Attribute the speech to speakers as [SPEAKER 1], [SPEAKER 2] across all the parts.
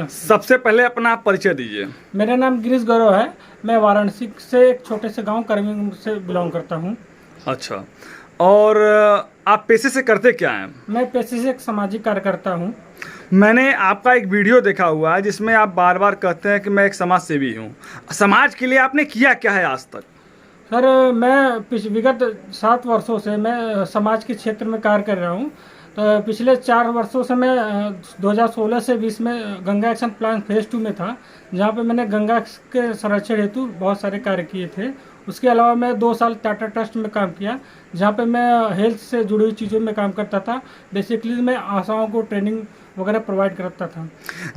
[SPEAKER 1] सबसे पहले अपना परिचय दीजिए।
[SPEAKER 2] मेरा नाम गिरीश गौरव है। मैं वाराणसी से एक छोटे से गांव करमी से बिलोंग करता हूं।
[SPEAKER 1] अच्छा, और आप पेशे से करते क्या हैं?
[SPEAKER 2] मैं पेशे से एक सामाजिक कार्यकर्ता हूं।
[SPEAKER 1] मैंने आपका एक वीडियो देखा हुआ है जिसमें आप बार बार कहते हैं कि मैं एक समाज सेवी हूँ। समाज के लिए आपने किया क्या है आज तक?
[SPEAKER 2] सर, मैं विगत 7 वर्षों से मैं समाज के क्षेत्र में कार्य कर रहा हूं। तो पिछले 4 वर्षों से मैं 2016 से 20 में गंगा एक्शन प्लान फेज 2 में था, जहां पे मैंने गंगा के संरक्षण हेतु बहुत सारे कार्य किए थे। उसके अलावा मैं 2 साल टाटा ट्रस्ट में काम किया, जहाँ पे मैं हेल्थ से जुड़ी हुई चीज़ों में काम करता था। बेसिकली मैं आशाओं को ट्रेनिंग वगैरह प्रोवाइड करता था।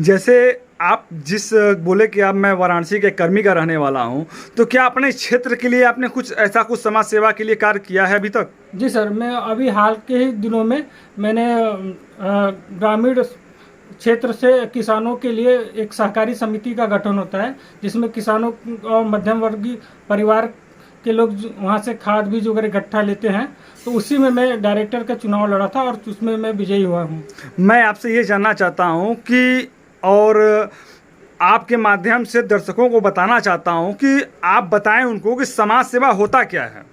[SPEAKER 1] जैसे आप जिस बोले कि अब मैं वाराणसी के कर्मी का रहने वाला हूं, तो क्या अपने क्षेत्र के लिए आपने कुछ ऐसा कुछ समाज सेवा के लिए कार्य किया है अभी तक?
[SPEAKER 2] जी सर, मैं अभी हाल के ही दिनों में मैंने ग्रामीण क्षेत्र से किसानों के लिए एक सहकारी समिति का गठन होता है, जिसमें किसानों और मध्यम वर्गीय परिवार के लोग वहाँ से खाद बीज वगैरह इकट्ठा लेते हैं। तो उसी में मैं डायरेक्टर का चुनाव लड़ा था और उसमें मैं विजयी हुआ हूँ।
[SPEAKER 1] मैं आपसे ये जानना चाहता हूँ कि और आपके माध्यम से दर्शकों को बताना चाहता हूँ कि आप बताएं उनको कि समाज सेवा होता क्या है।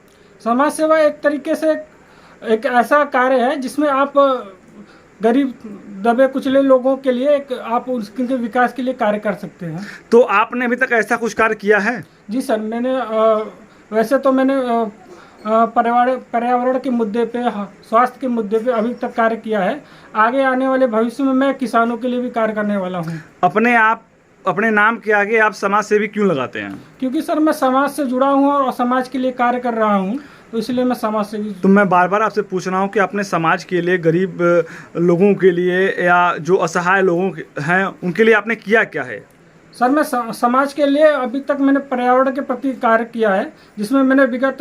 [SPEAKER 2] समाज सेवा एक तरीके से एक ऐसा कार्य है जिसमें आप गरीब दबे कुचले लोगों के लिए आप उनके विकास के लिए कार्य कर सकते हैं।
[SPEAKER 1] तो आपने अभी तक ऐसा कुछ कार्य किया है?
[SPEAKER 2] जी सर, मैंने वैसे तो मैंने पर्यावरण के मुद्दे पे, स्वास्थ्य के मुद्दे पे अभी तक कार्य किया है। आगे आने वाले भविष्य में मैं किसानों के लिए भी कार्य करने वाला हूँ।
[SPEAKER 1] अपने नाम के आगे आप समाज सेवी क्यों लगाते हैं?
[SPEAKER 2] क्योंकि सर मैं समाज से जुड़ा हूँ और समाज के लिए कार्य कर रहा हूँ, तो इसलिए मैं समाज सेवी।
[SPEAKER 1] तो मैं बार बार आपसे पूछ रहा हूँ कि आपने समाज के लिए, गरीब लोगों के लिए या जो असहाय लोगों हैं उनके लिए आपने किया क्या है?
[SPEAKER 2] सर, मैं समाज के लिए अभी तक मैंने पर्यावरण के प्रति कार्य किया है, जिसमें मैंने विगत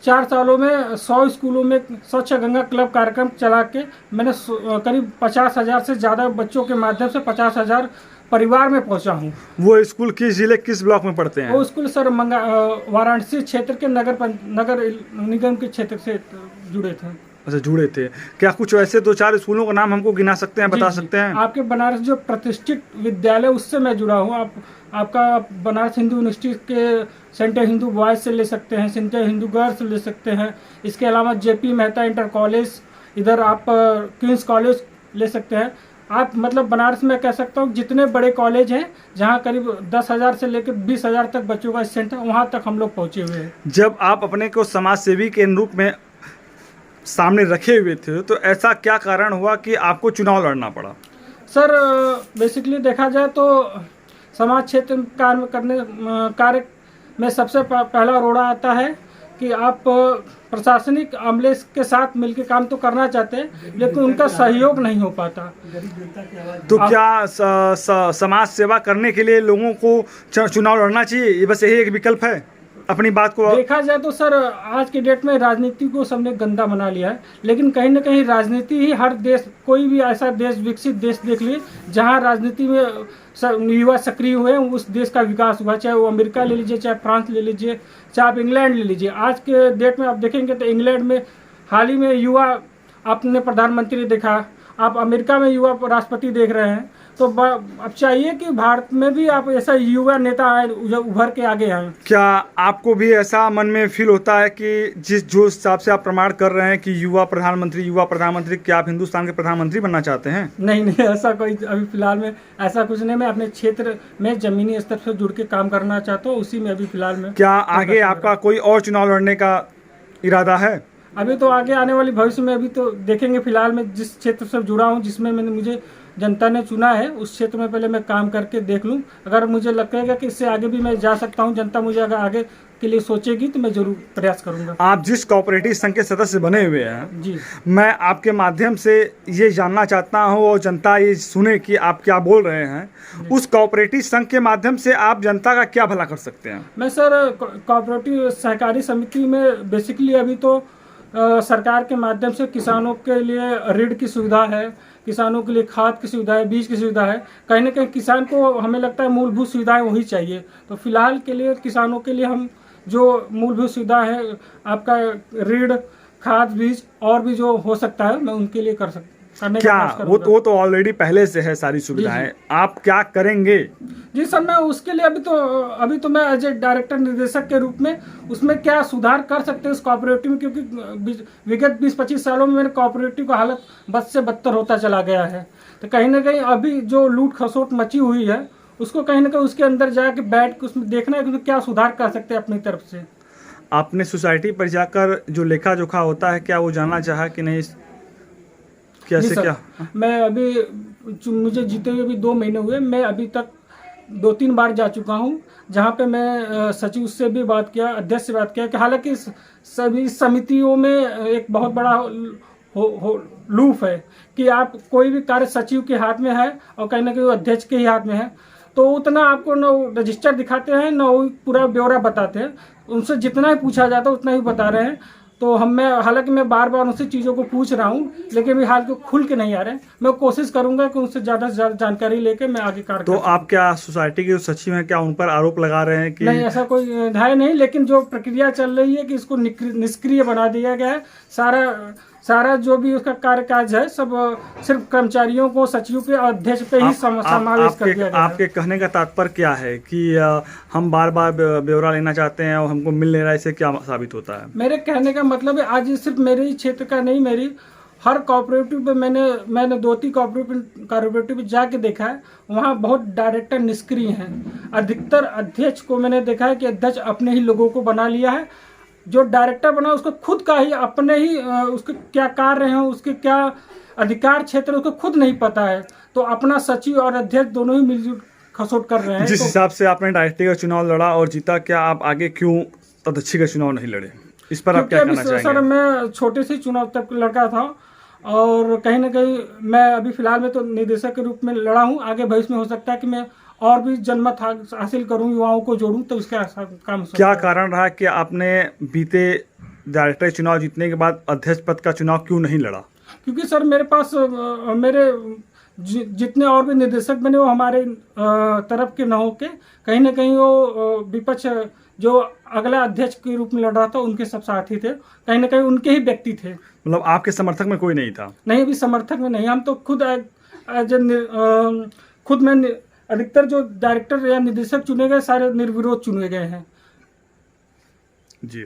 [SPEAKER 2] 4 सालों में 100 स्कूलों में स्वच्छ गंगा क्लब कार्यक्रम चला के मैंने करीब 50,000 से ज़्यादा बच्चों के माध्यम से 50,000 परिवार में पहुंचा हूँ।
[SPEAKER 1] वो स्कूल किस जिले, किस ब्लॉक में पढ़ते हैं?
[SPEAKER 2] वो स्कूल सर वाराणसी क्षेत्र के नगर निगम के क्षेत्र से जुड़े थे।
[SPEAKER 1] अच्छा, जुड़े थे। क्या कुछ ऐसे 2-4 स्कूलों का नाम हमको गिना सकते हैं, बता सकते हैं?
[SPEAKER 2] आपके बनारस जो प्रतिष्ठित विद्यालय उससे मैं जुड़ा हूँ। आपका बनारस हिंदू यूनिवर्सिटी के सेंटर हिंदू बॉयज़ से ले सकते हैं, सेंटर हिंदू गर्ल्स ले सकते हैं। इसके अलावा जेपी मेहता इंटर कॉलेज, इधर आप क्वींस कॉलेज ले सकते हैं। आप मतलब बनारस में कह सकता हूँ जितने बड़े कॉलेज हैं जहाँ करीब 10,000 से लेकर 20,000 तक बच्चों का स्ट्रेंथ है, वहाँ तक हम लोग पहुँचे हुए हैं।
[SPEAKER 1] जब आप अपने को समाज सेवी के रूप में सामने रखे हुए थे, तो ऐसा क्या कारण हुआ कि आपको चुनाव लड़ना पड़ा?
[SPEAKER 2] सर, बेसिकली देखा जाए तो समाज क्षेत्र में कार्य में सबसे पहला रोड़ा आता है कि आप प्रशासनिक अमले के साथ मिलकर काम तो करना चाहते हैं, लेकिन उनका सहयोग नहीं हो पाता।
[SPEAKER 1] तो क्या समाज सेवा करने के लिए लोगों को चुनाव लड़ना चाहिए? ये बस यही एक विकल्प है? अपनी बात को
[SPEAKER 2] देखा जाए तो सर, आज के डेट में राजनीति को सबने गंदा बना लिया है, लेकिन कहीं ना कहीं राजनीति ही हर देश, कोई भी ऐसा देश, विकसित देश देख लिए जहां राजनीति में युवा सक्रिय हुए हैं, उस देश का विकास हुआ। चाहे वो अमेरिका ले लीजिए, चाहे फ्रांस ले लीजिए, चाहे आप इंग्लैंड ले लीजिए। आज के डेट में आप देखेंगे तो इंग्लैंड में हाल ही में युवा आपने प्रधानमंत्री देखा, आप अमेरिका में युवा राष्ट्रपति देख रहे हैं। तो अब चाहिए कि भारत में भी आप ऐसा युवा नेता आए जो उभर के आगे आए।
[SPEAKER 1] क्या आपको भी ऐसा मन में फील होता है कि जो हिसाब से आप प्रमाण कर रहे हैं कि युवा प्रधानमंत्री, क्या आप हिंदुस्तान के प्रधानमंत्री बनना चाहते हैं?
[SPEAKER 2] नहीं, ऐसा कोई अभी फिलहाल में ऐसा कुछ नहीं। मैं अपने क्षेत्र में जमीनी स्तर से जुड़ के काम करना चाहता हूँ, उसी में अभी फिलहाल में।
[SPEAKER 1] क्या आगे आपका कोई और चुनाव लड़ने का इरादा है?
[SPEAKER 2] अभी तो आगे आने वाली भविष्य में अभी तो देखेंगे। फिलहाल में जिस क्षेत्र से जुड़ा हूँ, जिसमें मुझे जनता ने चुना है, उस क्षेत्र में पहले मैं काम करके देख लूँ। अगर मुझे लगेगा कि इससे आगे भी मैं जा सकता हूँ, जनता मुझे अगर आगे के लिए सोचेगी, तो मैं जरूर प्रयास करूँगा।
[SPEAKER 1] आप जिस कोऑपरेटिव संघ के सदस्य बने हुए हैं
[SPEAKER 2] जी,
[SPEAKER 1] मैं आपके माध्यम से ये जानना चाहता हूँ और जनता ये सुने कि आप क्या बोल रहे हैं। उस कोऑपरेटिव संघ के माध्यम से आप जनता का क्या भला कर सकते हैं?
[SPEAKER 2] मैं सर कोऑपरेटिव सहकारी समिति में बेसिकली अभी तो सरकार के माध्यम से किसानों के लिए ऋण की सुविधा है, किसानों के लिए खाद की सुविधा है, बीज की सुविधा है। कहीं ना कहीं किसान को हमें लगता है मूलभूत सुविधाएं वही चाहिए। तो फिलहाल के लिए किसानों के लिए हम जो मूलभूत सुविधा है, आपका ऋण, खाद, बीज और भी जो हो सकता है, मैं उनके लिए कर सकता हूँ। करने का
[SPEAKER 1] क्या
[SPEAKER 2] प्रयास करूंगा।
[SPEAKER 1] वो तो ऑलरेडी पहले से है सारी सुविधाएं, आप क्या करेंगे?
[SPEAKER 2] जी सर, मैं उसके लिए अभी तो मैं एज ए डायरेक्टर निर्देशक के रूप में उसमें क्या सुधार कर सकते हैं उस कोऑपरेटिव में, क्योंकि विगत 20-25 सालों में मेरे कोऑपरेटिव का हालत बद से बदतर होता चला गया है। तो कहीं ना कहीं अभी जो लूट खसोट मची हुई है उसको कहीं ना कहीं उसके अंदर जाके बैठ के उसमें देखना है कि उसमें क्या सुधार कर सकते हैं अपनी तरफ से।
[SPEAKER 1] आपने सोसाइटी पर जाकर जो लेखा जोखा होता है, क्या वो जानना चाहा कि नहीं,
[SPEAKER 2] जी
[SPEAKER 1] कैसे
[SPEAKER 2] सर,
[SPEAKER 1] क्या?
[SPEAKER 2] मैं अभी मुझे जीते हुए भी 2 महीने हुए, मैं अभी तक 2-3 बार जा चुका हूँ, जहाँ पे मैं सचिव से भी बात किया, अध्यक्ष से बात किया कि हालांकि सभी समितियों में एक बहुत बड़ा लूफ है कि आप कोई भी कार्य सचिव के हाथ में है और कहीं ना कहीं अध्यक्ष के ही हाथ में है, तो उतना आपको न रजिस्टर दिखाते हैं न वो पूरा ब्यौरा बताते हैं। उनसे जितना ही पूछा जाता है उतना ही बता रहे हैं। तो हालांकि मैं बार बार उनसे चीज़ों को पूछ रहा हूँ, लेकिन अभी हाल तो खुल के नहीं आ रहे हैं। मैं कोशिश करूंगा कि उनसे ज़्यादा से ज़्यादा जानकारी लेके मैं आगे कार्य
[SPEAKER 1] तो
[SPEAKER 2] कर सकूं।
[SPEAKER 1] आप क्या सोसाइटी के जो सचिव हैं, क्या उन पर आरोप लगा रहे हैं कि
[SPEAKER 2] नहीं, ऐसा कोई है नहीं, लेकिन जो प्रक्रिया चल रही है कि इसको निष्क्रिय बना दिया गया है। सारा जो भी उसका कार्यकाज है सब सिर्फ कर्मचारियों को सचिव पे और अध्यक्ष पे ही समावेश कर दिया गया है।
[SPEAKER 1] आपके कहने का तात्पर्य क्या है कि हम बार बार ब्यौरा लेना चाहते हैं और हमको मिल नहीं रहा है, इससे क्या साबित होता है?
[SPEAKER 2] मेरे कहने का मतलब है आज ये सिर्फ मेरे ही क्षेत्र का नहीं, मेरी हर कोऑपरेटिव पे मैंने 2-3 कोऑपरेटिव जाके देखा है, वहाँ बहुत डायरेक्टर निष्क्रिय हैं। अधिकतर अध्यक्ष को मैंने देखा है कि अध्यक्ष अपने ही लोगों को बना लिया है। जो डायरेक्टर बना उसको खुद का ही अपने ही उसके क्या कार्य हैं, उसके क्या अधिकार क्षेत्र उसको खुद नहीं पता है, तो अपना सचिव और अध्यक्ष दोनों ही मिलजुल खसोट कर रहे हैं।
[SPEAKER 1] जिस हिसाब से आपने डायरेक्टर का चुनाव लड़ा और जीता, क्या आप आगे क्यों अध्यक्ष का चुनाव नहीं लड़े? इस पर आप क्या कहना चाहेंगे?
[SPEAKER 2] सर, मैं छोटे से चुनाव तक लड़का था और कहीं ना कहीं मैं अभी फिलहाल में तो निदेशक के रूप में लड़ा हूँ। आगे भविष्य में हो सकता है कि मैं और भी जनमत हासिल करूँ, युवाओं को जोड़ूं, तो इसका काम हो सकता
[SPEAKER 1] क्या
[SPEAKER 2] है।
[SPEAKER 1] कारण रहा कि आपने बीते डायरेक्टर चुनाव जीतने के बाद अध्यक्ष पद का चुनाव क्यों नहीं लड़ा?
[SPEAKER 2] क्योंकि सर मेरे पास मेरे जितने और भी निर्देशक बने वो हमारे तरफ के न होके कहीं ना कहीं वो विपक्ष जो अगला अध्यक्ष के रूप में लड़ रहा था उनके सब साथी थे, कहीं ना कहीं उनके ही व्यक्ति थे।
[SPEAKER 1] मतलब आपके समर्थक में कोई नहीं था?
[SPEAKER 2] नहीं, अभी समर्थक में नहीं, हम तो खुद में अधिकतर जो डायरेक्टर या निदेशक चुने गए सारे निर्विरोध चुने गए हैं।
[SPEAKER 1] जी।